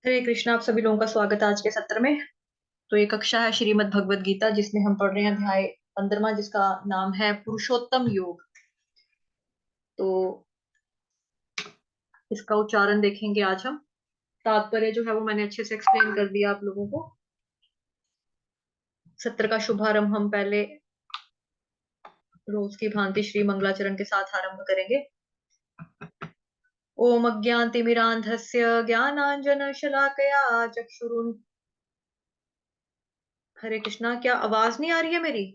हरे कृष्णा। आप सभी लोगों का स्वागत है आज के सत्र में। तो ये कक्षा है श्रीमद् भगवद गीता, जिसमें हम पढ़ रहे हैं अध्याय 15, जिसका नाम है पुरुषोत्तम योग। तो इसका उच्चारण देखेंगे आज हम। तात्पर्य जो है वो मैंने अच्छे से एक्सप्लेन कर दिया आप लोगों को। सत्र का शुभारंभ हम पहले रोज की भांति श्री मंगलाचरण के साथ आरंभ करेंगे। ओम अज्ञानतिमिरान्धस्य ज्ञानांजनशलाकया चक्षुरुन्। हरे कृष्णा। क्या आवाज नहीं आ रही है मेरी?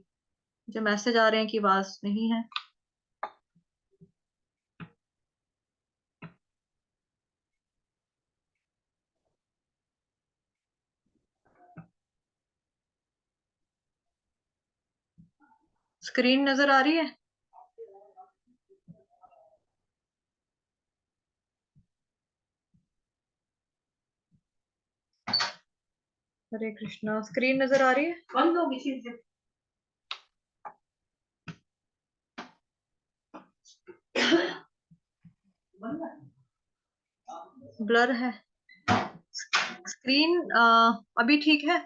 मुझे मैसेज आ रहे हैं कि आवाज नहीं है। स्क्रीन नजर आ रही है? हरे कृष्णा। स्क्रीन नजर आ रही है? बंद होगी चीजें। ब्लर है स्क्रीन। अभी ठीक है?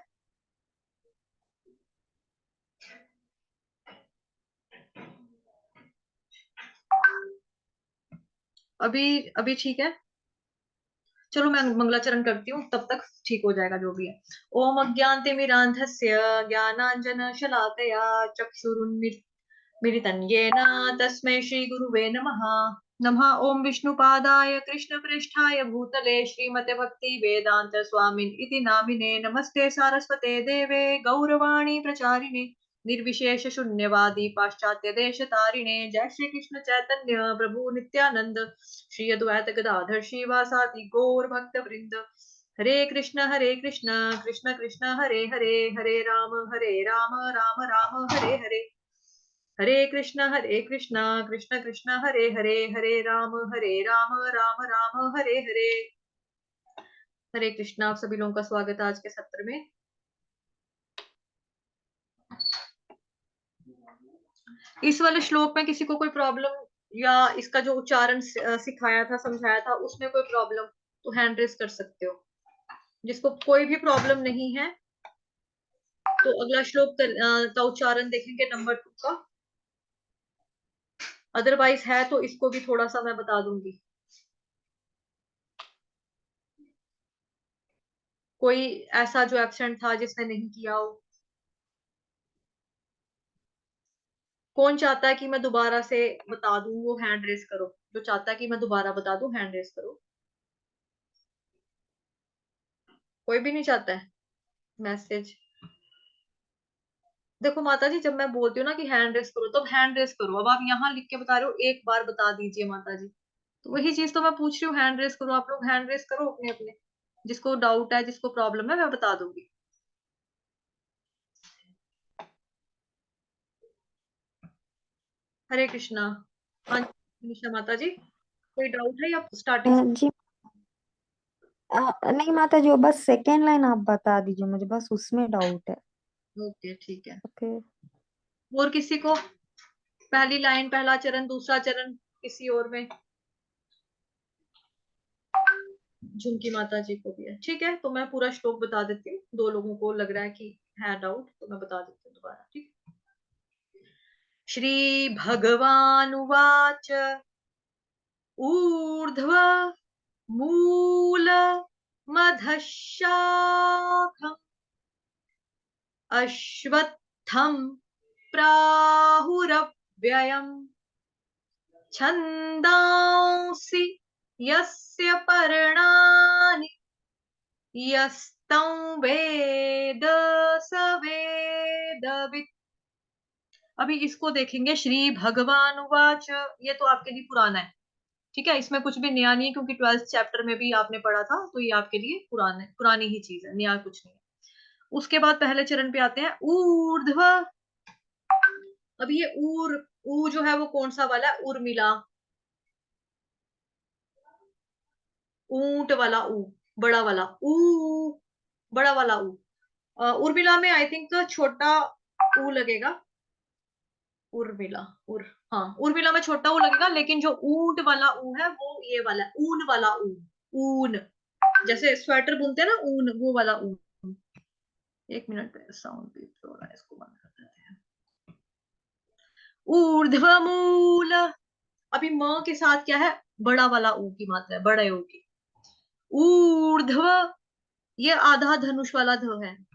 अभी अभी ठीक है। चलो मैं मंगलाचरण करती हूँ, तब तक ठीक हो जाएगा जो भी है। ओम अज्ञानतिमिरान्धस्य ज्ञानाञ्जनशलाकया चक्षुरुन्मिलितं येन तस्मै श्री गुरुवे नमः। नमः ओम विष्णुपादाय कृष्णप्रेष्ठाय भूतले श्रीमते भक्ति वेदांत स्वामिन इति नामिने। नमस्ते सारस्वते देवे गौरवाणी प्रचारिणे निर्विशेष शून्यवादी पाश्चात्य देश तारिणे। जय श्री कृष्ण चैतन्य प्रभु नित्यानंद श्री अद्वैत गदाधर श्रीवासादि गौर भक्त वृंद। हरे कृष्ण कृष्ण कृष्ण हरे हरे, हरे राम राम राम हरे हरे। हरे कृष्ण कृष्ण कृष्ण हरे हरे, हरे राम राम राम हरे हरे। हरे कृष्ण। आप सभी लोगों का स्वागत है आज के सत्र में। इस वाले श्लोक में किसी को कोई प्रॉब्लम, या इसका जो उच्चारण सिखाया था, समझाया था, उसमें कोई प्रॉब्लम तो हैंड रेस कर सकते हो। जिसको कोई भी प्रॉब्लम नहीं है तो अगला श्लोक का उच्चारण देखेंगे नंबर 2 का। अदरवाइज है तो इसको भी थोड़ा सा मैं बता दूंगी। कोई ऐसा जो एब्सेंट था जिसने नहीं किया हो? कौन चाहता है कि मैं दोबारा से बता दूं, वो हैंड रेस करो। जो चाहता है कि मैं दोबारा बता दूं, हैंड रेस करो। कोई भी नहीं चाहता है? मैसेज देखो माता जी, जब मैं बोलती हूँ ना कि हैंड रेस करो, तो हैंड रेस करो। अब आप यहाँ लिख के बता रहे हो एक बार बता दीजिए माता जी, तो वही चीज तो मैं पूछ रही हूँ। हैंड रेस करो, आप लोग हैंड रेस करो अपने अपने। जिसको डाउट है, जिसको प्रॉब्लम है, मैं बता दूंगी। हरे कृष्णा। हाँ जी निशा माता जी, कोई डाउट है या स्टार्टिंग से? जी। नहीं माता जी, वो बस सेकेंड लाइन आप बता दीजिए, मुझे बस उसमें डाउट है। ओके ठीक है। ओके। और किसी को पहली लाइन, पहला चरण, दूसरा चरण किसी और में? झुमकी माता जी को भी है, ठीक है। तो मैं पूरा श्लोक बता देती हूँ। 2 लोगों को लग रहा है कि है डाउट, तो मैं बता देती हूँ दोबारा, ठीक है। श्री भगवान उवाच ऊर्ध्व मूल मधशाखम् अश्वत्थं प्राहुरव्ययम् छन्दांसि यस्य पर्णानि यस्तं वेद स वेदवित्। अभी इसको देखेंगे। श्री भगवान उवाच, ये तो आपके लिए पुराना है, ठीक है। इसमें कुछ भी नया नहीं है, क्योंकि 12th चैप्टर में भी आपने पढ़ा था, तो ये आपके लिए पुरानी ही चीज है, नया कुछ नहीं है। उसके बाद पहले चरण पे आते हैं, ऊर्ध्व। अब ये ऊ जो है वो कौन सा वाला है? उर्मिला, ऊंट वाला ऊ, बड़ा वाला ऊ, बड़ा वाला ऊ। उर्मिला में आई थिंक छोटा ऊ लगेगा। उर्मिला, हाँ, उर्मिला में छोटा ऊ लगेगा, लेकिन जो ऊंट वाला ऊ है वो ये वाला है, ऊन वाला ऊ, ऊन। जैसे स्वेटर बुनते हैं ना, ऊन, वो वाला ऊन। एक मिनट पे साउंड भी हो रहा है, इसको बंद कर देते हैं। ऊर्ध्वमूल, अभी म के साथ क्या है, बड़ा वाला ऊ की मात्रा है, बड़े ऊ की। ऊर्ध्व, ये आधा धनुष वाला ध है,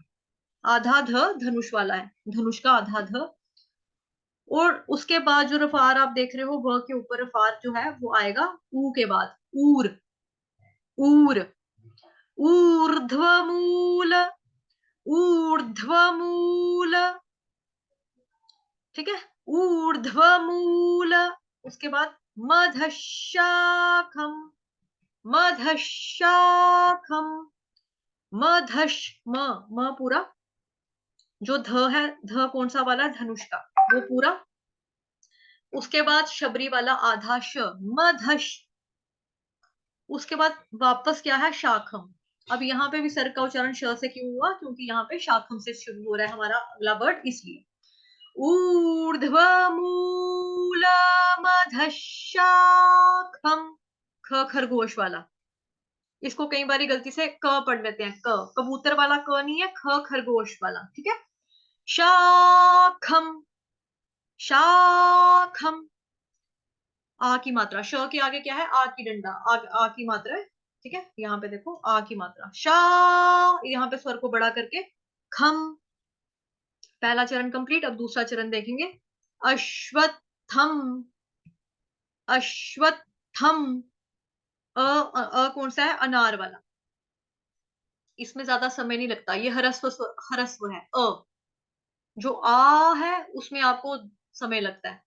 आधा ध धनुष वाला है, धनुष का आधा ध। और उसके बाद जो रफार आप देख रहे हो, व के ऊपर रफार जो है वो आएगा ऊ के बाद, ऊर, ऊर, ऊर्ध्वमूल, ऊर्ध्वमूल, ठीक है, ऊर्ध्वमूल। उसके बाद मधशाखम, मधशाखम, मधश, म पूरा, जो ध है, ध कौन सा वाला, धनुष का, वो पूरा। उसके बाद शबरी वाला आधा श, मधश। उसके बाद वापस क्या है, शाखम। अब यहाँ पे भी सर का उच्चारण श से क्यों हुआ, क्योंकि यहाँ पे शाखम से शुरू हो रहा है हमारा अगला वर्ड, इसलिए। ऊर्ध्वमूलमधशाखम, ख खरगोश वाला। इसको कई बार गलती से क पढ़ लेते हैं, क, कबूतर वाला क नहीं है, ख खरगोश वाला, ठीक है। शाखम, शाखम, आ की मात्रा, श के आगे क्या है, आ की डंडा, आ की मात्रा है, ठीक है। यहाँ पे देखो आ की मात्रा, शा, यहाँ पे स्वर को बड़ा करके, खम। पहला चरण कंप्लीट, अब दूसरा चरण देखेंगे। अश्वत्थम, अश्वत्थम, कौन सा है, अनार वाला। इसमें ज्यादा समय नहीं लगता, ये हरस्व, हरस्व है, जो आ है उसमें आपको समय लगता है,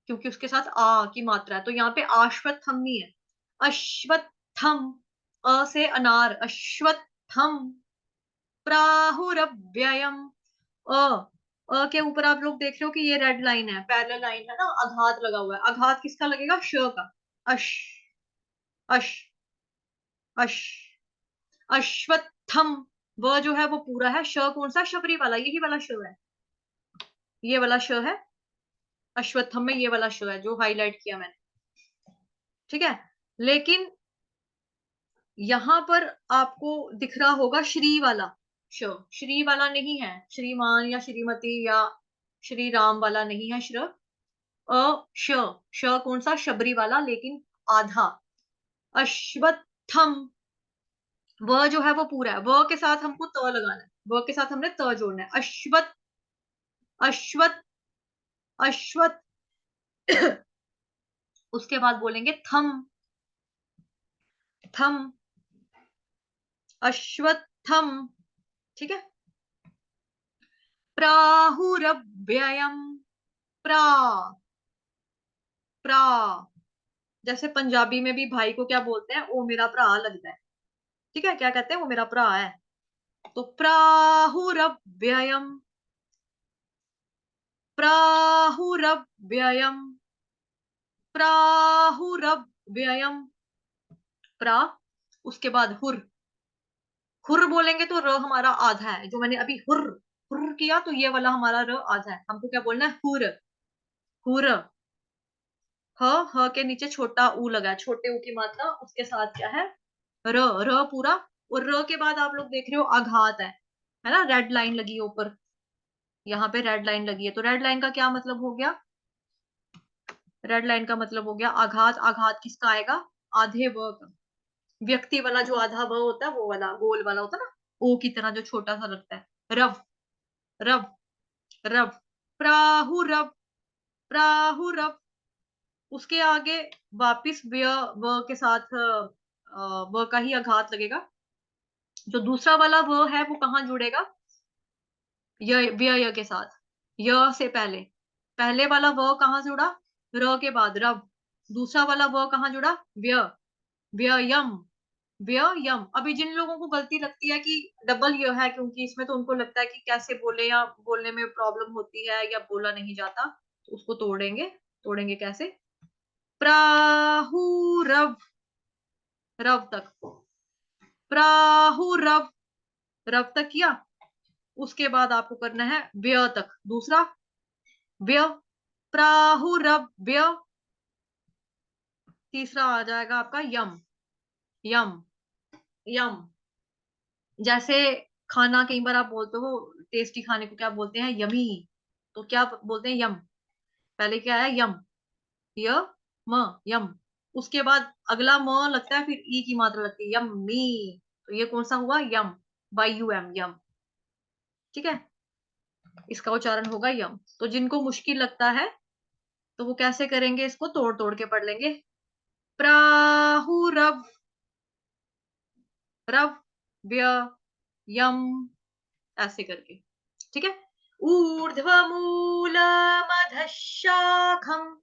क्योंकि उसके साथ आ की मात्रा है। तो यहाँ पे आश्वत्थम नहीं है, अश्वत्थम, अ से अनार, अश्वत्थम। प्राहुरव्ययम, अ, के ऊपर आप लोग देख रहे हो कि ये रेड लाइन है, पैरेलल लाइन है ना, आघात लगा हुआ है। आघात किसका लगेगा, श का, अश, अश, अश, अश्वत्थम। व जो है वो पूरा है, श कौन सा, शबरी वाला, यही वाला श है, ये वाला श है। अश्वत्थम में ये वाला श है जो हाईलाइट किया मैंने, ठीक है। लेकिन यहां पर आपको दिख रहा होगा श्री वाला श, श्री वाला नहीं है, श्रीमान या श्रीमती या श्री राम वाला नहीं है, श्र, अ, श, श कौन सा, शबरी वाला, लेकिन आधा। अश्वत्थम, व जो है वो पूरा है, व के साथ हमको त लगाना है, व के साथ हमने त जोड़ना है। अश्वत, अश्वत, अश्वत। उसके बाद बोलेंगे थम, थम, अश्वत्थम, ठीक है। प्राहुरव्ययम, प्रा, प्रा, जैसे पंजाबी में भी भाई को क्या बोलते हैं, ओ मेरा भरा लगता है, ठीक है, क्या कहते हैं, वो मेरा भरा है। तो प्राहुरव्ययम, प्राहुरव्ययम, प्राहुरव्ययम, प्रा। उसके बाद हुर, हुर बोलेंगे तो र हमारा आधा है, जो मैंने अभी हुर, हुर किया तो ये वाला हमारा र आधा है, हमको क्या बोलना है, हुर, हुर। ह के नीचे छोटा ऊ लगा है, छोटे ऊ की मात्रा, उसके साथ क्या है, र, र पूरा। और र के बाद आप लोग देख रहे हो आघात है ना, रेड लाइन लगी है ऊपर, यहाँ पे रेड लाइन लगी है। तो रेड लाइन का क्या मतलब हो गया, रेड लाइन का मतलब हो गया आघात। आघात किसका आएगा, आधे व का, व्यक्ति वाला जो आधा व होता है, वो वाला गोल वाला होता है ना, ओ की तरह जो छोटा सा लगता है, रव, रव, रव, प्राहु रव, प्राहु रव। उसके आगे वापिस व्य, व के साथ व का ही आघात लगेगा। जो दूसरा वाला व है वो कहाँ जुड़ेगा, य, व्यय के साथ, य से पहले, पहले वाला व कहाँ जुड़ा, र के बाद रव। दूसरा वाला व कहाँ जुड़ा, व्य, व्ययम, व्ययम। अभी जिन लोगों को गलती लगती है कि डबल य है, क्योंकि इसमें तो उनको लगता है कि कैसे बोले, या बोलने में प्रॉब्लम होती है, या बोला नहीं जाता, तो उसको तोड़ेंगे। तोड़ेंगे कैसे, प्राहुरव, रव तक, प्राहुरव, रव तक किया। उसके बाद आपको करना है व्य तक, दूसरा व्य, प्राहुरव व्य। तीसरा आ जाएगा आपका यम, यम, यम। जैसे खाना कई बार आप बोलते हो टेस्टी खाने को क्या बोलते हैं, यमी। तो क्या बोलते हैं, यम। पहले क्या है, यम, य म, यम। उसके बाद अगला म लगता है, फिर ई की मात्रा लगती है, यम्मी। तो ये कौन सा हुआ, यम, बाई यू एम, यम। ठीक है, इसका उच्चारण होगा यम। तो जिनको मुश्किल लगता है तो वो कैसे करेंगे, इसको तोड़ तोड़ के पढ़ लेंगे। प्राहुरव, रव, व्य, यम, ऐसे करके। ठीक है। ऊर्ध्वमूलमधः शाखम्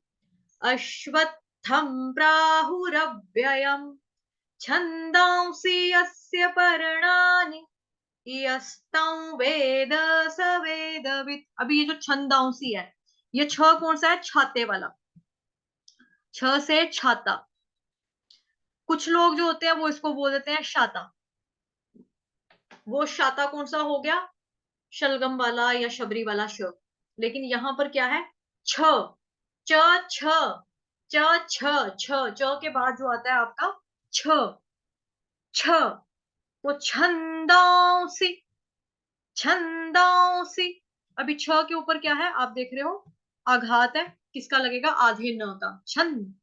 अश्वत्थं प्राहुरव्ययम् छन्दांसि यस्य पर्णानि यस्तं वेद स वेदवित्। अभी ये जो छंदांसी है, ये छ कौन सा है, छाते वाला, छ से छाता। कुछ लोग जो होते हैं वो इसको बोल देते हैं शाता। वो शाता कौन सा हो गया, शलगम वाला या शबरी वाला श। लेकिन यहां पर क्या है, छ, च, छ, च, छ, छ, च के बाद जो आता है आपका छ, छ। तो छंदांसी, छंदांसी। अभी छ के ऊपर क्या है आप देख रहे हो, आघात है, किसका लगेगा, आधे न का, छन,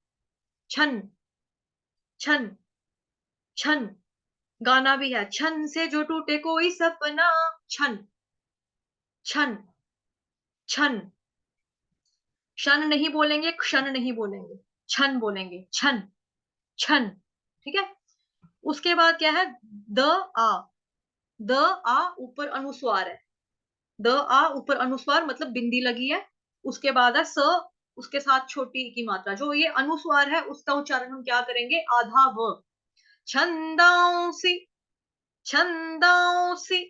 छन, छन, छन। गाना भी है, छन से जो टूटे कोई सपना, छन, छन, छन। शन नहीं बोलेंगे, क्षण नहीं बोलेंगे, छन बोलेंगे, छन, छन। ठीक है। उसके बाद क्या है, द आ, द आ ऊपर अनुस्वार है, द आ ऊपर अनुस्वार मतलब बिंदी लगी है। उसके बाद है स, उसके साथ छोटी की मात्रा, जो ये अनुस्वार है उसका उच्चारण हम क्या करेंगे, आधा व, छंदांसी, छंदांसी।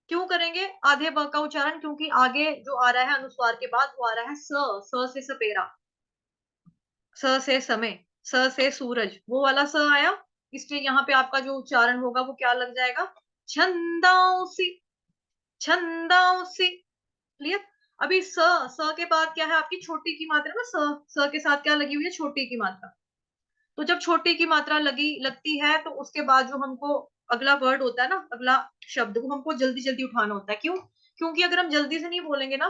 क्यों करेंगे आधे व का उच्चारण, क्योंकि आगे जो आ रहा है अनुस्वार के बाद वो आ रहा है स से सपेरा, स से समय, स से सूरज, वो वाला स आया। इसलिए यहाँ पे आपका जो उच्चारण होगा वो क्या लग जाएगा, छंदांसी, छंदांसी। क्लियर। अभी स के बाद क्या है आपकी छोटी की मात्रा ना, स के साथ क्या लगी हुई है, छोटी की मात्रा। तो जब छोटी की मात्रा लगती है तो उसके बाद जो हमको अगला वर्ड होता है ना, अगला शब्द, वो हमको जल्दी जल्दी उठाना होता है। क्यों, क्योंकि अगर हम जल्दी से नहीं बोलेंगे ना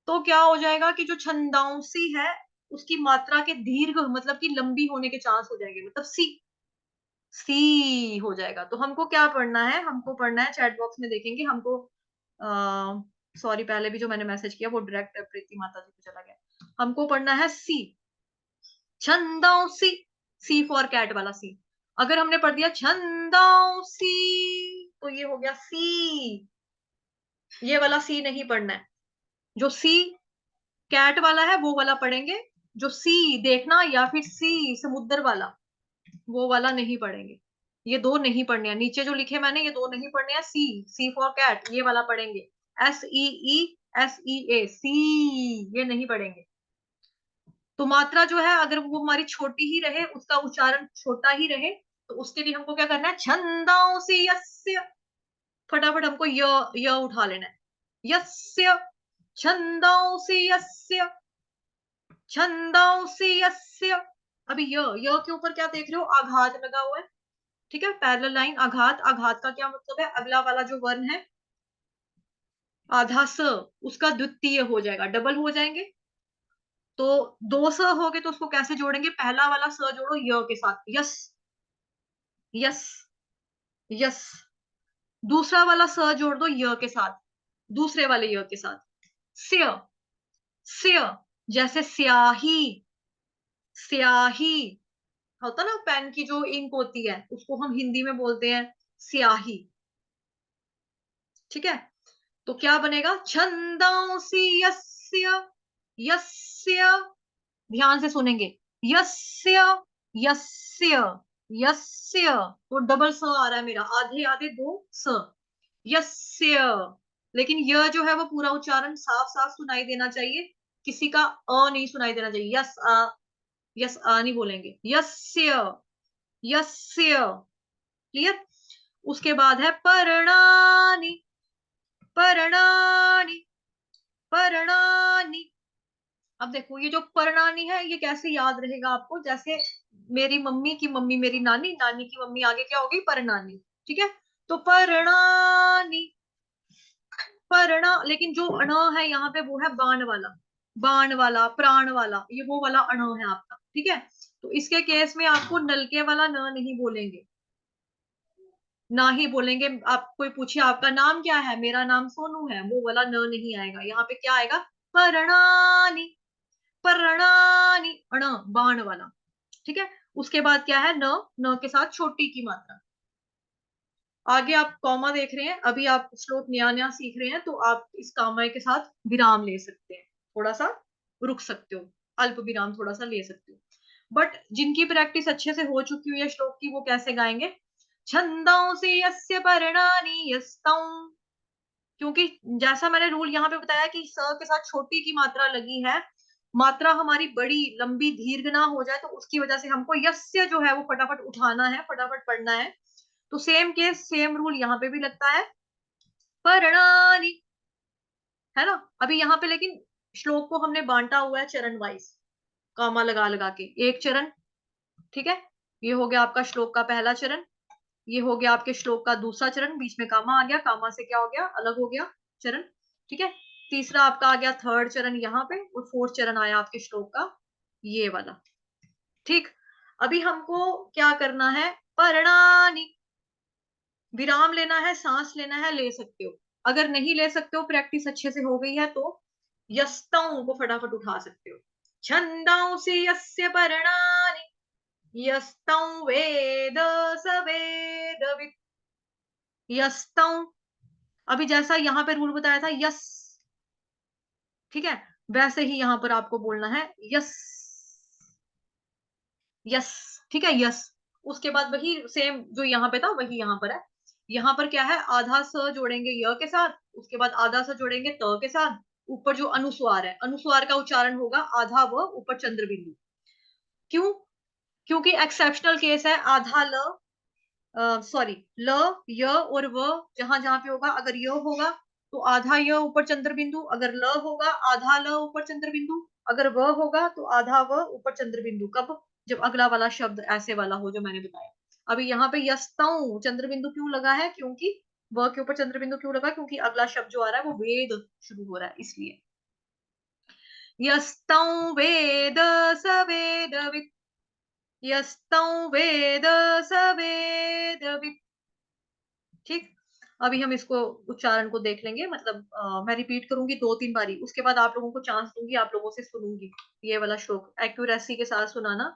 तो क्या हो जाएगा कि जो छंदांसी है उसकी मात्रा के दीर्घ मतलब कि लंबी होने के चांस हो जाएंगे, मतलब सी, सी हो जाएगा। तो हमको क्या पढ़ना है, हमको पढ़ना है, चैट बॉक्स में देखेंगे हमको, सॉरी पहले भी जो मैंने मैसेज किया वो डायरेक्ट प्रीति माता जी को चला गया। हमको पढ़ना है सी, छंदांसी, सी फॉर कैट वाला सी। अगर हमने पढ़ दिया छंदांसी तो ये हो गया सी, ये वाला सी नहीं पढ़ना है। जो सी कैट वाला है वो वाला पढ़ेंगे, जो सी देखना या फिर सी समुद्र वाला, वो वाला नहीं पढ़ेंगे। ये दो नहीं पढ़ने हैं, नीचे जो लिखे मैंने ये दो नहीं पढ़ने हैं, सी, सी फॉर कैट ये वाला पढ़ेंगे, एस ई ई, एस ई ए, सी, ये नहीं पढ़ेंगे। तो मात्रा जो है अगर वो हमारी छोटी ही रहे, उसका उच्चारण छोटा ही रहे, तो उसके लिए हमको क्या करना है, छंदांसी यस्य, फटाफट हमको य उठा लेना है, यस्य, छंदांसी यस्य, छंदांसी यस्य। अभी य के ऊपर क्या देख रहे हो, आघात लगा हुआ है। ठीक है, पैरेलल लाइन, आघात, आघात का क्या मतलब है, अगला वाला जो वर्ण है आधा स, उसका द्वितीय हो जाएगा, डबल हो जाएंगे। तो दो स हो गए तो उसको कैसे जोड़ेंगे, पहला वाला स जोड़ो य के साथ, यस, यस, यस। दूसरा वाला स जोड़ दो य के साथ, दूसरे वाले य के साथ, स्य, स्य। जैसे स्याही, स्याही होता ना, पेन की जो इंक होती है उसको हम हिंदी में बोलते हैं स्याही। ठीक है। तो क्या बनेगा, छंदांसी यस्य, यस्य, ध्यान से सुनेंगे, यस्य, यस्य, यस्य। तो डबल स आ रहा है मेरा, आधे आधे दो स, यस्य। लेकिन यह जो है वो पूरा उच्चारण साफ साफ सुनाई देना चाहिए, किसी का अ नहीं सुनाई देना चाहिए, यस आ, यस आ नहीं बोलेंगे, यस्य, यस्य। क्लियर। उसके बाद है पर्णानि, पर्णानि, पर्णानि। अब देखो ये जो पर्णानि है ये कैसे याद रहेगा आपको, जैसे मेरी मम्मी की मम्मी मेरी नानी, नानी की मम्मी आगे क्या होगी, परनानी। ठीक है, तो परणानी, परणा, लेकिन जो अण है यहाँ पे वो है बाण वाला, बाण वाला, प्राण वाला, ये वो वाला अण है आपका। ठीक है, तो इसके केस में आपको नलके वाला न नहीं बोलेंगे, ना ही बोलेंगे। आप कोई पूछिए आपका नाम क्या है, मेरा नाम सोनू है, वो वाला न नहीं आएगा। यहाँ पे क्या आएगा, परणानी, परणानी, अण, बाण वाला। ठीक है, उसके बाद क्या है, न, न के साथ छोटी की मात्रा। आगे आप कॉमा देख रहे हैं, अभी आप श्लोक नया नया सीख रहे हैं, तो आप इस कामा के साथ विराम ले सकते हैं, थोड़ा सा रुक सकते हो, अल्प विराम थोड़ा सा ले सकते हो। बट जिनकी प्रैक्टिस अच्छे से हो चुकी हुई है श्लोक की, वो कैसे गाएंगे, छंदांसि यस्य पर्णानि यस्तौ, क्योंकि जैसा मैंने रूल यहाँ पे बताया कि स के साथ छोटी की मात्रा लगी है, मात्रा हमारी बड़ी लंबी दीर्घ ना हो जाए, तो उसकी वजह से हमको यस्य जो है वो फटाफट उठाना है, फटाफट पढ़ना है। तो सेम केस सेम रूल यहाँ पे भी लगता है, परणानी, है ना। अभी यहाँ पे लेकिन श्लोक को हमने बांटा हुआ है चरण वाइज, कामा लगा लगा के, एक चरण। ठीक है, ये हो गया आपका श्लोक का पहला चरण, ये हो गया आपके श्लोक का दूसरा चरण, बीच में कामा आ गया, कामा से क्या हो गया, अलग हो गया चरण। ठीक है, तीसरा आपका आ गया थर्ड चरण यहाँ पे, और फोर्थ चरण आया आपके श्लोक का ये वाला। ठीक, अभी हमको क्या करना है, परणानी, विराम लेना है, सांस लेना है, ले सकते हो। अगर नहीं ले सकते हो, प्रैक्टिस अच्छे से हो गई है, तो यस्ताओं को फटाफट उठा सकते हो। छंदांसि यस्य पर्णानि यस्तौ वेद स वेदवित्, यस्तौ। अभी जैसा यहाँ पे रूल बताया था यस, ठीक है, वैसे ही यहाँ पर आपको बोलना है यस, यस। ठीक है, यस। उसके बाद वही सेम जो यहाँ पे था वही यहाँ पर है। यहाँ पर क्या है, आधा स जोड़ेंगे य के साथ, उसके बाद आधा स जोड़ेंगे त के साथ, ऊपर जो अनुस्वार है, अनुस्वार का उच्चारण होगा आधा व ऊपर चंद्र बिंदु। क्यों, क्योंकि एक्सेप्शनल केस है, आधा ल, सॉरी, ल, य और व जहां जहां पे होगा, अगर य होगा तो आधा य ऊपर चंद्र बिंदु, अगर ल होगा आधा ल ऊपर चंद्र बिंदु, अगर व होगा तो आधा व ऊपर चंद्र बिंदु। कब, जब अगला वाला शब्द ऐसे वाला हो जो मैंने बताया। अभी यहाँ पे यस्तौ चंद्र बिंदु क्यों लगा है, क्योंकि व के ऊपर चंद्र बिंदु क्यों लगा, क्योंकि अगला शब्द जो आ रहा है वो वेद शुरू हो रहा है, इसलिए। यस्तौ वेद स वेदवित्, यस्तौ वेद स वेदवित्। ठीक, अभी हम इसको उच्चारण को देख लेंगे, मतलब मैं रिपीट करूंगी 2-3 बारी, उसके बाद आप लोगों को चांस दूंगी, आप लोगों से सुनूंगी ये वाला श्लोक, एक्यूरेसी के साथ सुनाना,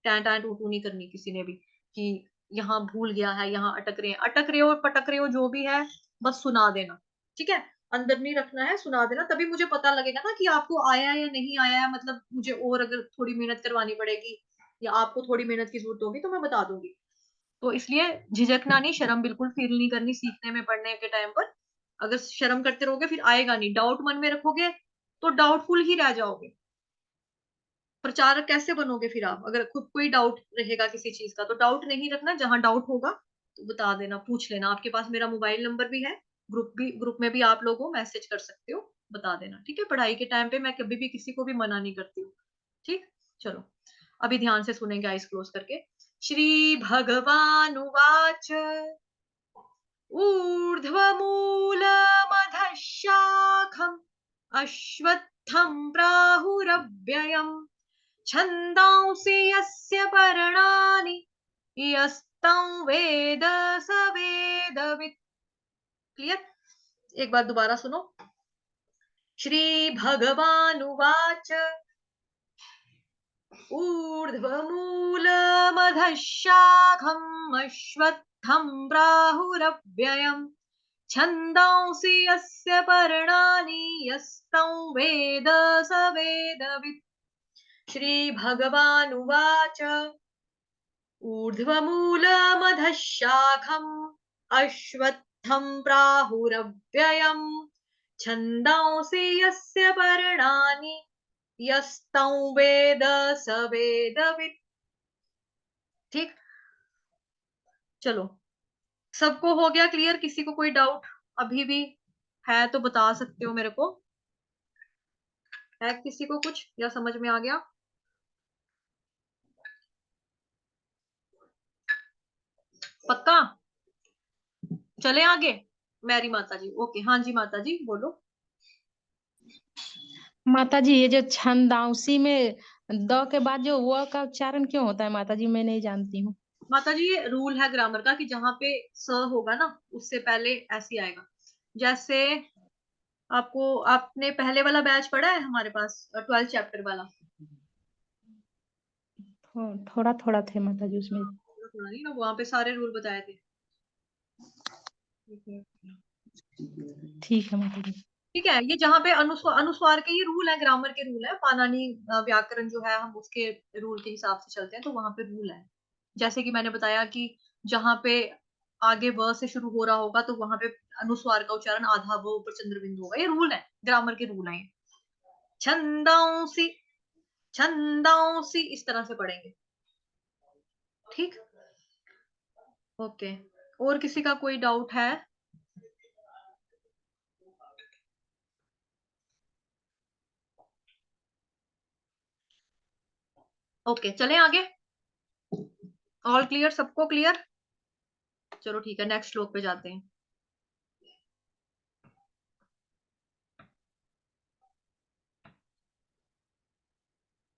टैं टैं टू टू नहीं करनी किसी ने भी, कि यहाँ भूल गया है, यहाँ अटक रहे हो, पटक रहे हो, जो भी है, बस सुना देना। ठीक है, अंदर नहीं रखना है, सुना देना, तभी मुझे पता लगेगा ना कि आपको आया है या नहीं आया है, मतलब मुझे और अगर थोड़ी मेहनत करवानी पड़ेगी या आपको थोड़ी मेहनत की जरूरत होगी तो मैं बता दूंगी। तो इसलिए झिझकना नहीं, शर्म बिल्कुल फील नहीं करनी सीखने में, पढ़ने के टाइम पर। अगर शर्म करते रहोगे फिर आएगा नहीं, डाउट मन में रखोगे तो डाउटफुल ही रह जाओगे। प्रचारक कैसे बनोगे फिर आप, अगर खुद को ही डाउट रहेगा किसी चीज का। तो डाउट नहीं रखना, जहां डाउट होगा तो बता देना, पूछ लेना, आपके पास मेरा मोबाइल नंबर भी है, ग्रुप में भी आप लोग मैसेज कर सकते हो, बता देना। ठीक है, पढ़ाई के टाइम पे मैं कभी भी किसी को भी मना नहीं करती हूँ। ठीक, चलो अभी ध्यान से सुनेंगे आइस क्लोज करके। श्री भगवानुवाच ऊर्ध्वमूलमधः शाखम् अश्वत्थं प्राहुरव्ययम् छन्दांसि यस्य पर्णानि यस्तं वेद स वेदवित्। क्लियर, एक बार दोबारा सुनो। श्री भगवानुवाच ऊर्ध्वमूलमधः शाखम् अश्वत्थं प्राहुरव्ययम् छन्दांसि यस्य पर्णानि यस्तं वेद स वेदवित्। श्रीभगवानुवाच ऊर्ध्वमूलमधः शाखम् अश्वत्थं प्राहुरव्ययम् छन्दांसि यस्य पर्णानि यस्तं वेद स वेदवित्। ठीक, चलो सबको हो गया क्लियर, किसी को कोई डाउट अभी भी है तो बता सकते हो मेरे को, है किसी को कुछ या समझ में आ गया। पक्का? चले आगे। मैरी माता जी, ओके, हाँ जी माता जी बोलो। माता जी ये जो छंदांसी में द के बाद जो व का उच्चारण क्यों होता है माता जी, मैं नहीं जानती हूँ। माता जी ये रूल है ग्रामर का कि जहां पे स होगा ना उससे पहले ऐसे आएगा। जैसे आपने पहले वाला बैच पढ़ा है हमारे पास 12th चैप्टर वाला? थोड़ा थोड़ा थे माता जी उसमें। थोड़ा नहीं ना, वहां पे सारे रूल बताए थे। ठीक है माता जी। ठीक है, ये जहाँ पे अनुस्वार अनुस्वार के ये रूल है, ग्रामर के रूल है, पाणिनि व्याकरण जो है हम उसके रूल के हिसाब से चलते हैं, तो वहां पे रूल है। जैसे कि मैंने बताया कि जहाँ पे आगे व से शुरू हो रहा होगा तो वहां पे अनुस्वार का उच्चारण आधा व ऊपर चंद्र बिंदु होगा। ये रूल है, ग्रामर के रूल है ये। छंदांसी, छंदांसी इस तरह से पढ़ेंगे। ठीक, ओके। और किसी का कोई डाउट है? ओके, चलें आगे। ऑल क्लियर, सबको क्लियर? चलो ठीक है, नेक्स्ट श्लोक पे जाते हैं।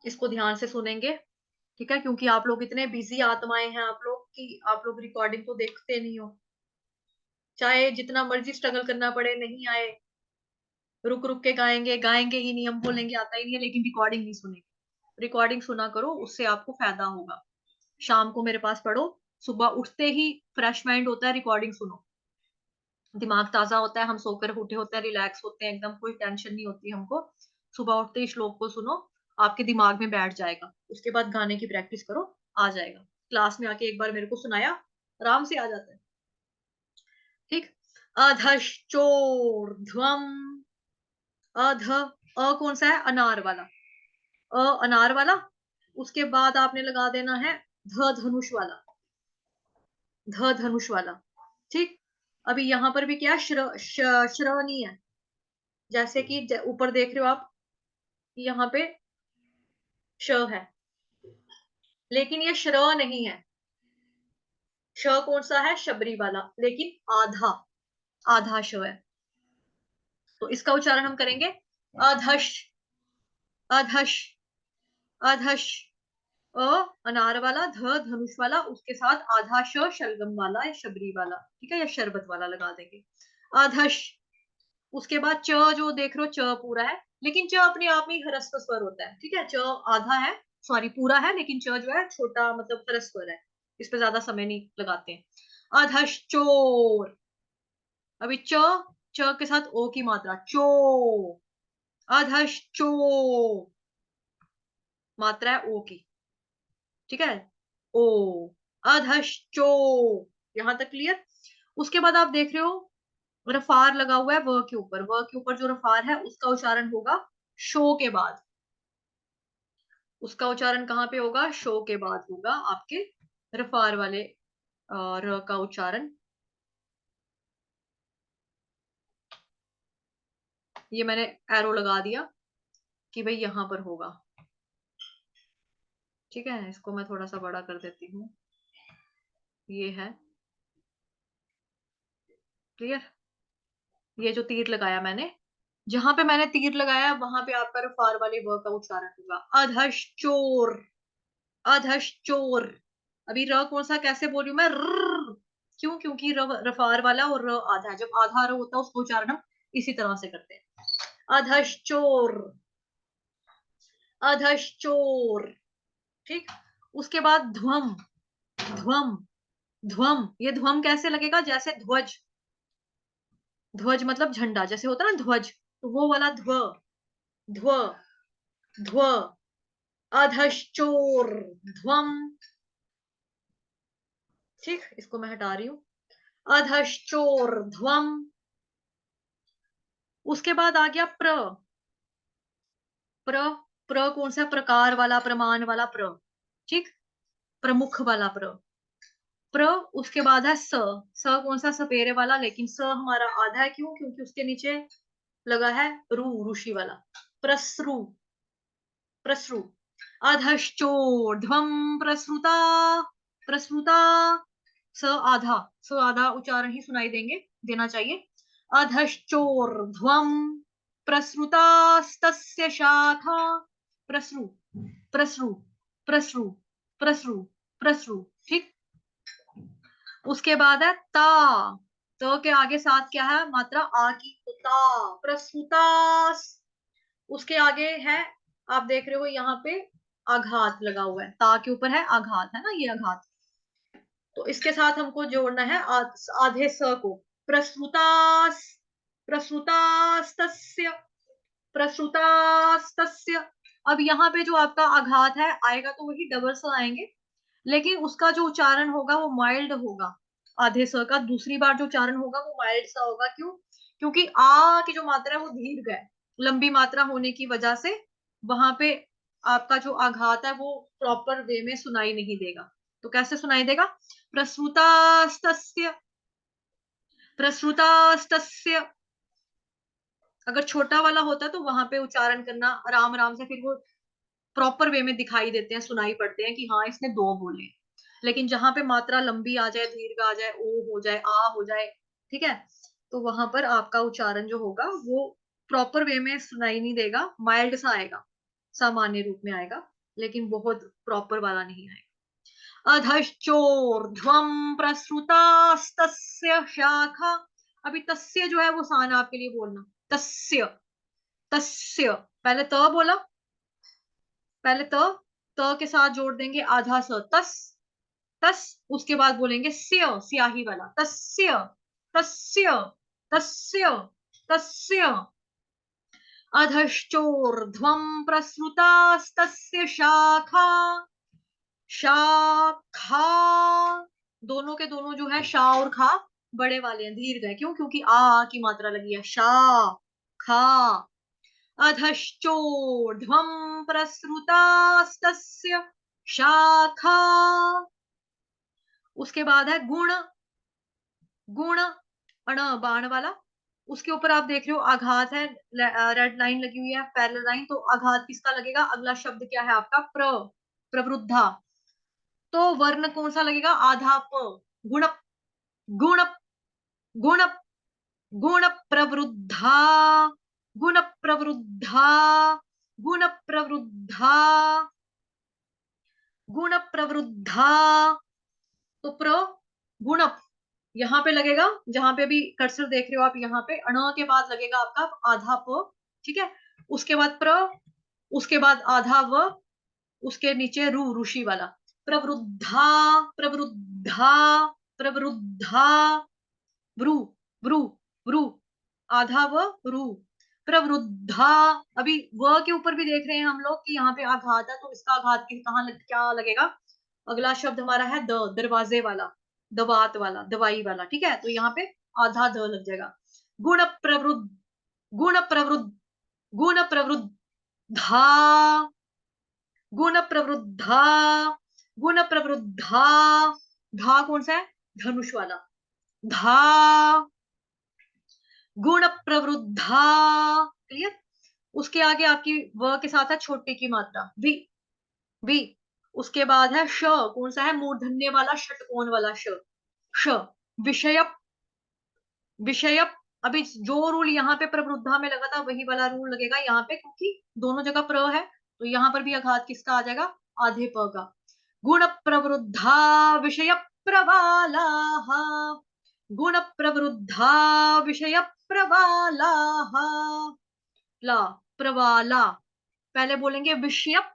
इसको ध्यान से सुनेंगे, ठीक है, क्योंकि आप लोग इतने बिजी आत्माएं हैं आप लोग कि आप लोग रिकॉर्डिंग तो देखते नहीं हो। चाहे जितना मर्जी स्ट्रगल करना पड़े, नहीं आए, रुक रुक के गाएंगे, गाएंगे ही नहीं, हम बोलेंगे आता ही नहीं है, लेकिन रिकॉर्डिंग नहीं सुनेंगे। रिकॉर्डिंग सुना करो, उससे आपको फायदा होगा। शाम को मेरे पास पढ़ो, सुबह उठते ही फ्रेश माइंड होता है, रिकॉर्डिंग सुनो, दिमाग ताजा होता है, हम सोकर उठे होते हैं, रिलैक्स होते हैं एकदम, कोई टेंशन नहीं होती हमको। सुबह उठते ही श्लोक को सुनो, आपके दिमाग में बैठ जाएगा। उसके बाद गाने की प्रैक्टिस करो, आ जाएगा। क्लास में आके एक बार मेरे को सुनाया, आराम से आ जाता है। ठीक, अधश्चोर्ध्वम, अध, कौन सा है? अनार वाला, अनार वाला। उसके बाद आपने लगा देना है धनुष वाला, धनुष वाला। ठीक, अभी यहां पर भी क्या श्र नहीं है, जैसे कि ऊपर देख रहे हो आप, यहाँ पे श है, लेकिन ये श्र नहीं है। श कौन सा है? शबरी वाला, लेकिन आधा, आधा श है। तो इसका उच्चारण हम करेंगे अधश, अधश, अधश। अ अनार वाला, धनुष वाला, उसके साथ आधा श शलगम वाला या शबरी वाला, ठीक है, या शरबत वाला लगा देंगे, अधश। उसके बाद च जो देख रहे हो, च पूरा है, लेकिन च अपने आप में ह्रस्व स्वर होता है, ठीक है, च आधा है, सॉरी पूरा है, लेकिन च जो है छोटा, मतलब ह्रस्व स्वर है, इस पे ज्यादा समय नहीं लगाते हैं। अधश्चोर, अभी च, च के साथ ओ की मात्रा, चो, अधश्चो, मात्रा है ओ की, ठीक है, ओ, अधश्चो, यहां तक क्लियर? उसके बाद आप देख रहे हो रफार लगा हुआ है व के ऊपर, व के ऊपर जो रफार है उसका उच्चारण होगा शो के बाद। उसका उच्चारण कहाँ पे होगा? शो के बाद होगा आपके रफार वाले र का उच्चारण। ये मैंने एरो लगा दिया कि भाई यहां पर होगा, ठीक है। इसको मैं थोड़ा सा बड़ा कर देती हूँ, ये है क्लियर। ये जो तीर लगाया मैंने, जहां पे मैंने तीर लगाया वहां पे आपका रफार वाले व का उच्चारण होगा, अधश्चोर, अधश्चोर। अभी र कौन सा कैसे बोल रही हूँ मैं? क्यों? क्योंकि रफार वाला और र आधा है, जब आधा र होता है उसका उच्चारण हम इसी तरह से करते हैं, अधश्चोर, अधश्चोर। ठीक, उसके बाद ध्वम, ध्वम, ध्वम। ये ध्वम कैसे लगेगा? जैसे ध्वज, ध्वज मतलब झंडा, जैसे होता है ना ध्वज, तो वो वाला ध्व, ध्व, ध्व, अधश्चोर, ध्वम। ठीक, इसको मैं हटा रही हूं, अधश्चोर ध्वम। उसके बाद आ गया प्र, प्र, प्र कौन सा? प्रकार वाला, प्रमाण वाला प्र, ठीक, प्रमुख वाला प्र, प्र। उसके बाद है स, स कौन सा? सपेरे वाला, लेकिन स हमारा आधा है, क्यों? क्योंकि उसके नीचे लगा है रू, ऋषि वाला, प्रसरु, प्रसरु, अधश्चोर्ध्वम प्रसृता, प्रसृता। स आधा उच्चारण ही सुनाई देना चाहिए। अधश्चोर्ध्वं प्रसृतास्तस्य शाखा, प्रसृ प्रसृ प्रसृ प्रसृ प्रसृ, ठीक। उसके बाद है ता, तो के आगे साथ क्या है मात्रा आ की, तो ता प्रसृतास। उसके आगे है, आप देख रहे हो यहाँ पे आघात लगा हुआ है, ता के ऊपर है आघात, है ना, ये आघात। तो इसके साथ हमको जोड़ना है आधे स को, प्रसृतास प्रसृतास्तस्य प्रसृतास्तस्य। अब यहाँ पे जो आपका आघात है आएगा तो वही डबल स आएंगे, लेकिन उसका जो उच्चारण होगा वो माइल्ड होगा। आधे स का दूसरी बार जो उच्चारण होगा वो माइल्ड सा होगा। क्यों? क्योंकि आ की जो मात्रा है वो दीर्घ है, लंबी मात्रा होने की वजह से वहां पे आपका जो आघात है वो प्रॉपर वे में सुनाई नहीं देगा। तो कैसे सुनाई देगा? प्रसृतास्तस्य प्रसृतास्तस्य। अगर छोटा वाला होता तो वहां पे उच्चारण करना आराम आराम से, फिर वो प्रॉपर वे में दिखाई देते हैं, सुनाई पड़ते हैं कि हाँ इसने दो बोले। लेकिन जहां पे मात्रा लंबी आ जाए, दीर्घ आ जाए, ओ हो जाए, आ हो जाए, ठीक है, तो वहां पर आपका उच्चारण जो होगा वो प्रॉपर वे में सुनाई नहीं देगा, माइल्ड सा आएगा, सामान्य रूप में आएगा, लेकिन बहुत प्रॉपर वाला नहीं आएगा। अधश्चोर्ध्वं प्रसृतास्तस्य शाखा। अभी तस्य जो है वो सान आपके लिए बोलना, तस्य तस्य, पहले त बोला, पहले त के साथ जोड़ देंगे आधा स, तस तस। उसके बाद बोलेंगे स्य, स्याही वाला, तस्य तस्य तस्य तस्य। अधश्चोर्ध्वं प्रसृतास्तस्य शाखा, शाखा। दोनों के दोनों जो है शा और खा बड़े वाले हैं, दीर्घ है। क्यों? क्योंकि आ की मात्रा लगी है, शा खा। अधश्चोर्ध्वं प्रसृतास्तस्य शाखा। उसके बाद है गुण, गुण अण बाण वाला। उसके ऊपर आप देख रहे हो आघात है, रेड लाइन लगी हुई है, पैरेलल लाइन। तो आघात किसका लगेगा? अगला शब्द क्या है आपका? प्रवृद्धा। तो वर्ण कौन सा लगेगा? आधा प। गुण गुण गुण गुण प्रवृद्धा, गुण प्रवृद्धा, गुण प्रवृद्धा, गुण प्रवृद्धा। तो गुण यहाँ पे लगेगा, जहां पे भी कर्सर देख रहे हो आप, यहाँ पे अण के बाद लगेगा आपका आधा प, ठीक है। उसके बाद उसके बाद आधा व, उसके नीचे ऋषि वाला। प्रवृद्धा प्रवृद्धा प्रवृद्धा, वृ वृ वृ, आधा व रू, प्रवृद्धा। अभी व के ऊपर भी देख रहे हैं हम लोग कि यहाँ पे आघात है, तो इसका आघात क्या लगेगा? अगला शब्द हमारा है दरवाजे वाला, दवात वाला, दवाई वाला, ठीक है। तो यहाँ पे आधा ध लग जाएगा। गुण प्रवृद्ध, गुण प्रवृद्ध, गुण प्रवृद्धा, गुण प्रवृद्धा, गुण प्रवृद्धा। धा कौन सा है? धनुष वाला, धा, गुण प्रवृद्धा। क्लियर? उसके आगे आपकी व के साथ है छोटे की मात्रा, भी भी। उसके बाद है श, कौन सा है? मूर्धन्य वाला, षटकोण वाला श, श। विषय विषय। अभी जो रूल यहाँ पे प्रवृद्धा में लगा था वही वाला रूल लगेगा यहाँ पे, क्योंकि दोनों जगह प्र है, तो यहाँ पर भी आघात किसका आ जाएगा? आधे प का। गुण प्रवृद्धा विषय प्रबालाः, गुण प्रवृद्धा विषय प्रबालाः। ला, प्रवाला। पहले बोलेंगे विषयप,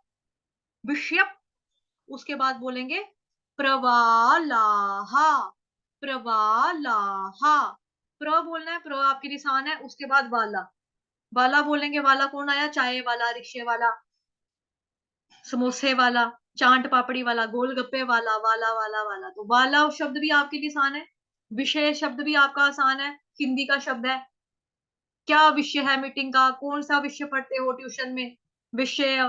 विषयप। उसके बाद बोलेंगे प्रवालाहा, प्रवालाहा। प्र बोलना है, प्र आपके निशान है। उसके बाद वाला, वाला बोलेंगे। वाला कौन आया? चाय वाला, रिक्शे वाला, समोसे वाला, चाट पापड़ी वाला, गोलगप्पे वाला, वाला वाला वाला। तो वाला शब्द भी आपके लिए आसान है। विषय शब्द भी आपका आसान है, हिंदी का शब्द है। क्या विषय है मीटिंग का? कौन सा विषय पढ़ते हो ट्यूशन में? विषय,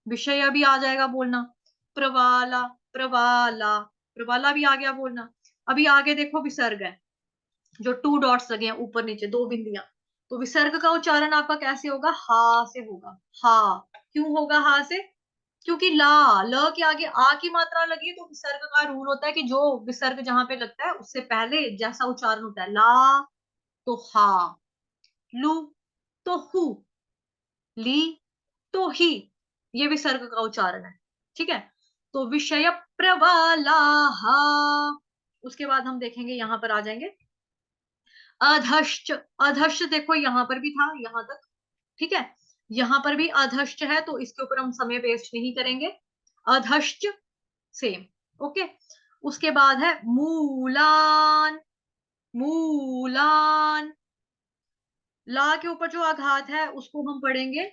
विषय भी आ जाएगा बोलना। प्रवाला, प्रवाला, प्रवाला भी आ गया बोलना। अभी आगे देखो विसर्ग है, जो 2 डॉट्स लगे हैं ऊपर नीचे, 2 बिंदियां। तो विसर्ग का उच्चारण आपका कैसे होगा? हा से होगा, हा। क्यों होगा हा से? क्योंकि ला, ल के आगे आ की मात्रा लगी है तो विसर्ग का रूल होता है कि जो विसर्ग जहां पे लगता है उससे पहले जैसा उच्चारण होता है, ला तो हा, लू तो हु, ली तो ही, ये विसर्ग का उच्चारण है। ठीक है, तो विषय प्रबलाहा। उसके बाद हम देखेंगे, यहां पर आ जाएंगे अधश्च। अधश्च देखो यहां पर भी था यहां तक, ठीक है, यहां पर भी अधश्च है तो इसके ऊपर हम समय वेस्ट नहीं करेंगे। अधश्च सेम, ओके। उसके बाद है मूलान। मूलान, ला के ऊपर जो आघात है उसको हम पढ़ेंगे।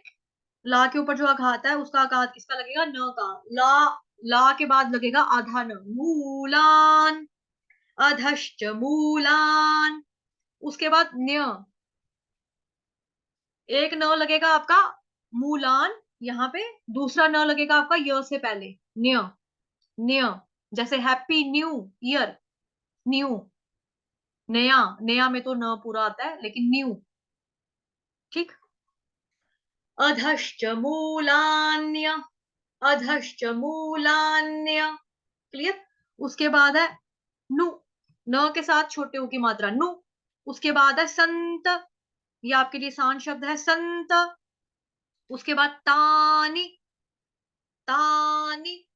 ला के ऊपर जो आघात है उसका आघात किसका लगेगा, न का। ला, ला के बाद लगेगा आधा न, मूलान, अधश्च मूलान। उसके बाद न्य, एक न लगेगा आपका मूलान यहाँ पे, दूसरा न लगेगा आपका य से पहले, न्य, न्य। जैसे हैप्पी न्यू ईयर, न्यू, नया, नया में तो न पूरा आता है लेकिन न्यू, ठीक। अधश्च मूलान्य, अधश्च मूलान्य, क्लियर। उसके बाद है नु, न के साथ छोटे ऊ की मात्रा नु। उसके बाद है संत, ये आपके लिए सान शब्द है संत। उसके बाद तानी, तानी,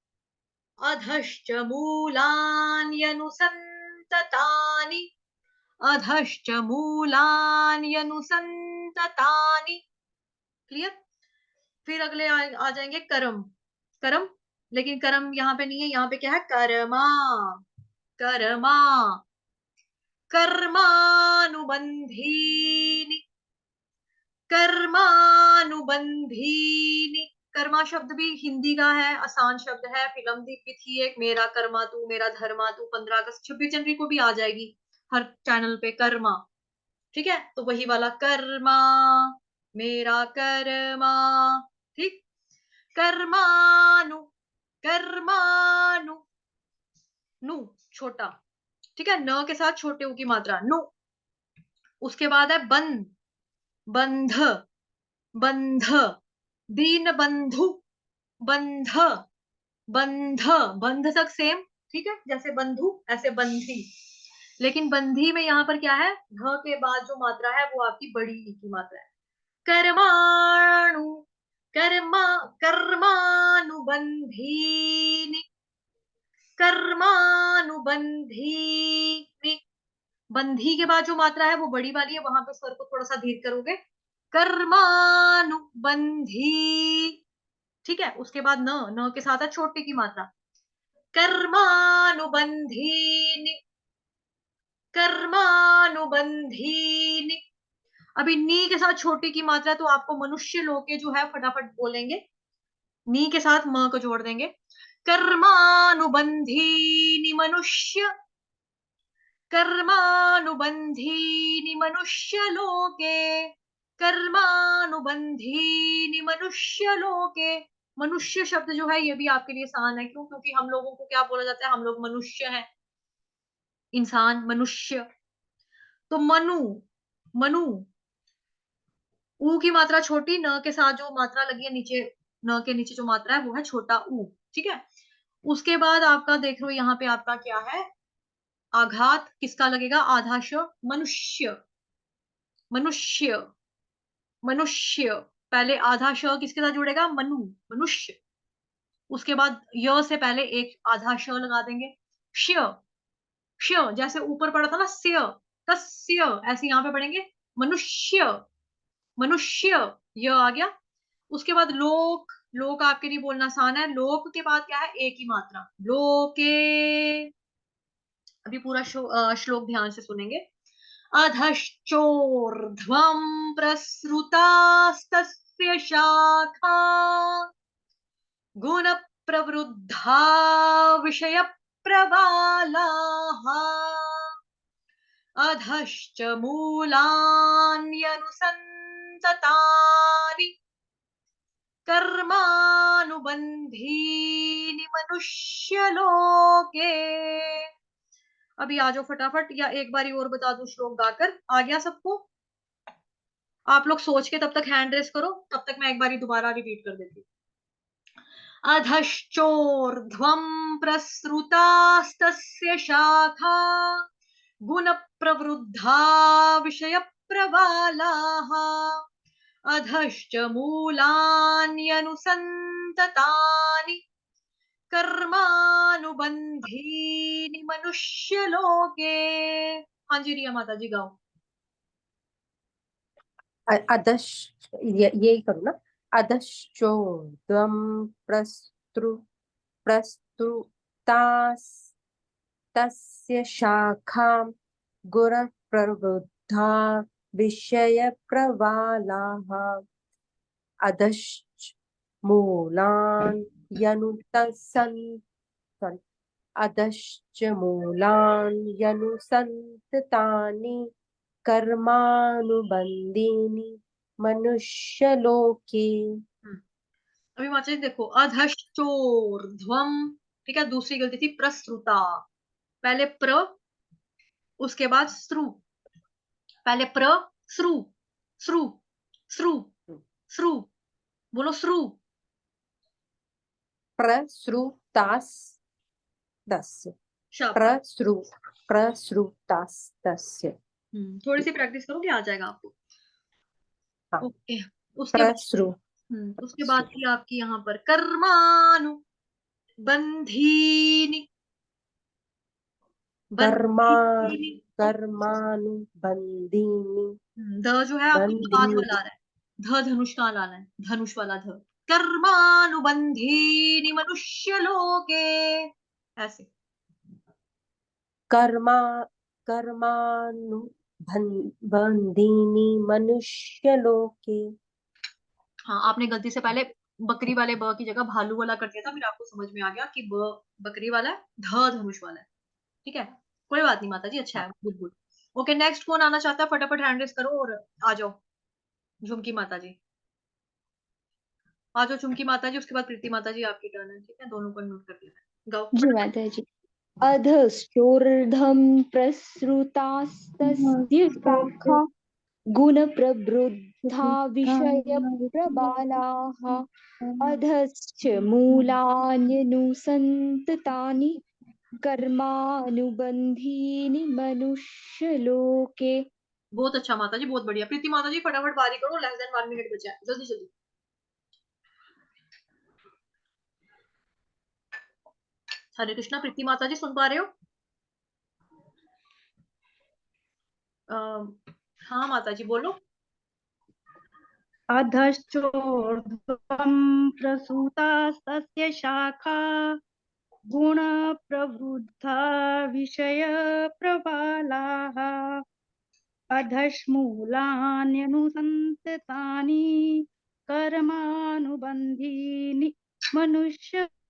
अधश्च मूलान्यनुसन्ततानि, अधश्च मूलान्यनुसन्ततानि, क्लियर। फिर अगले आ जाएंगे कर्म। कर्म, लेकिन कर्म यहाँ पे नहीं है, यहाँ पे क्या है, कर्मा, कर्मा, कर्मानुबंधीनि, कर्मानुबंधीनि। कर्मा शब्द भी हिंदी का है, आसान शब्द है। फिल्म भी थी एक, मेरा कर्मा तू मेरा धर्मा तू, 15 अगस्त 26 जनवरी को भी आ जाएगी हर चैनल पे कर्मा, ठीक है। तो वही वाला कर्मा, मेरा कर्मा, ठीक। कर्मानु, कर्मानु, नु छोटा, ठीक है, न के साथ छोटे ऊ की मात्रा नु। उसके बाद है बंध, बंध, बंध, दीन बंधु, बंध, बंध, बंध तक सेम, ठीक है, जैसे बंधु ऐसे बंधी। लेकिन बंधी में यहाँ पर क्या है, घ के बाद जो मात्रा है वो आपकी बड़ी ई की मात्रा है। कर्माणु, कर्मा, कर्मानुबंधीनि, कर्मानुबंधीनि। बंधी के बाद जो मात्रा है वो बड़ी वाली है, वहां पे स्वर को थोड़ा सा धीर करोगे, कर्मानुबंधी, ठीक है। उसके बाद न, न के साथ है छोटे की मात्रा, कर्मानुबंधीनि, कर्मानुबंधीनि। अभी नी के साथ छोटी की मात्रा तो आपको मनुष्य लोके जो है फटाफट बोलेंगे, नी के साथ म को जोड़ देंगे, कर्मानुबंधीनि मनुष्य, कर्मानुबंधीनि मनुष्य लोके, कर्मानुबंधीनि मनुष्य लोके। मनुष्य शब्द जो है ये भी आपके लिए आसान है, क्यों, क्योंकि हम लोगों को क्या बोला जाता है, हम लोग मनुष्य हैं, इंसान, मनुष्य। तो मनु, मनु, ऊ की मात्रा छोटी, न के साथ जो मात्रा लगी है नीचे, न के नीचे जो मात्रा है वो है छोटा ऊ, ठीक है। उसके बाद आपका देख लो यहाँ पे आपका क्या है, आघात किसका लगेगा, आधा श, मनुष्य, मनुष्य, मनुष्य। पहले आधा श किसके साथ जुड़ेगा, मनु, मनुष्य। उसके बाद य से पहले एक आधा श लगा देंगे, श्य, श्य, जैसे ऊपर पड़ा था ना स्य, तस्य, ऐसे यहाँ पे पढ़ेंगे मनुष्य, मनुष्य, य आ गया। उसके बाद लोक, लोक आपके लिए बोलना आसान है, लोक के बाद क्या है, एक ही मात्रा, लोके। अभी पूरा श्लोक ध्यान से सुनेंगे। अधश्चोर्ध्वं प्रसृतास्तस्य शाखा, गुणप्रवृद्धा विषयप्रबालाः, अधश्च मूलान्यनुसन्ततानि, कर्मानुबंधीनि मनुष्यलोके। अभी आ जाओ फटाफट, या एक बारी और बता दूं श्लोक गाकर, आ गया सबको। आप लोग सोच के तब तक हैंड रेस करो, तब तक मैं एक बारी दोबारा रिपीट कर देती हूँ। अधश्चोर्ध्वं प्रसृतास्तस्य शाखा गुणप्रवृद्धा विषयप्रबालाः अधश्च मूलान्यनुसन्ततानि कर्मानुबन्धीनि मनुष्यलोके। हाँ जी रिया माता जी गाओ। अधश यही करो ना। अधश्चोर्ध्वं प्रस्तुतास्तस्य शाखां गुणप्रवृद्धा विषयप्रवालाः अधश्च मूलान् अधश्च मूलान् यनुसन्ततानि कर्मानुबन्धीनि मनुष्यलोके। अभी माता जी देखो, अधश्चोर्ध्वम, ठीक है, दूसरी गलती थी प्रस्तुता, पहले प्र उसके बाद श्रु, पहले प्र श्रु श्रु श्रु श्रु, बोलो श्रु। प्रसृतास्तस्य शाबाश। प्रसृतास्तस्य थोड़ी सी प्रैक्टिस करोगे आ जाएगा आपको। हाँ। ओके, उसके बाद थी आपकी यहाँ पर कर्मानुबंधीनि, कर्मानुबंधीनि। ध जो है आपको हाथ वाला आ रहा है, ध धनुष का लाना है, धनुष वाला ध। कर्मानुबंधीनि मनुष्यलोके, ऐसे। कर्मानुबंधीनि मनुष्यलोके। हाँ, आपने गलती से पहले बकरी वाले ब की जगह भालू वाला कर दिया था, फिर आपको समझ में आ गया कि ब बकरी वाला है, ध धनुष वाला है। ठीक है, कोई बात नहीं माता जी, अच्छा है, गुड गुड। ओके, नेक्स्ट कौन आना चाहता है? फटाफट हैंड रेस करो और आ जाओ। झुमकी माता जी आ जाओ, झुमकी माता जी, उसके बाद प्रीति माता जी, आपकी टर्न है। ठीक है, दोनों को नोट कर लेना है। गाओ जी माता जी। अधश्चोर्ध्वं प्रसृतास्तस्य शाखा गुणप्रवृद्धा विषयप्रबालाः अधश्च मूलान्यनुसन्ततानि कर्मानुबन्धीनि मनुष्यलोके। बहुत अच्छा माता जी, बहुत बढ़िया। प्रीति माता जी फटाफट बारी करो, लेस देन 1 मिनट बचा है, जल्दी जल्दी। हरे कृष्णा। प्रीति माता जी सुन पा रहे हो? हाँ माता जी बोलो। अधश्चोर्ध्वं प्रसूतास्तस्य शाखा गुणप्रवृद्धा विषयप्रबालाः अधश्मूलान्यनुसन्ततानि कर्मानुबन्धीनि मनुष्यलोके।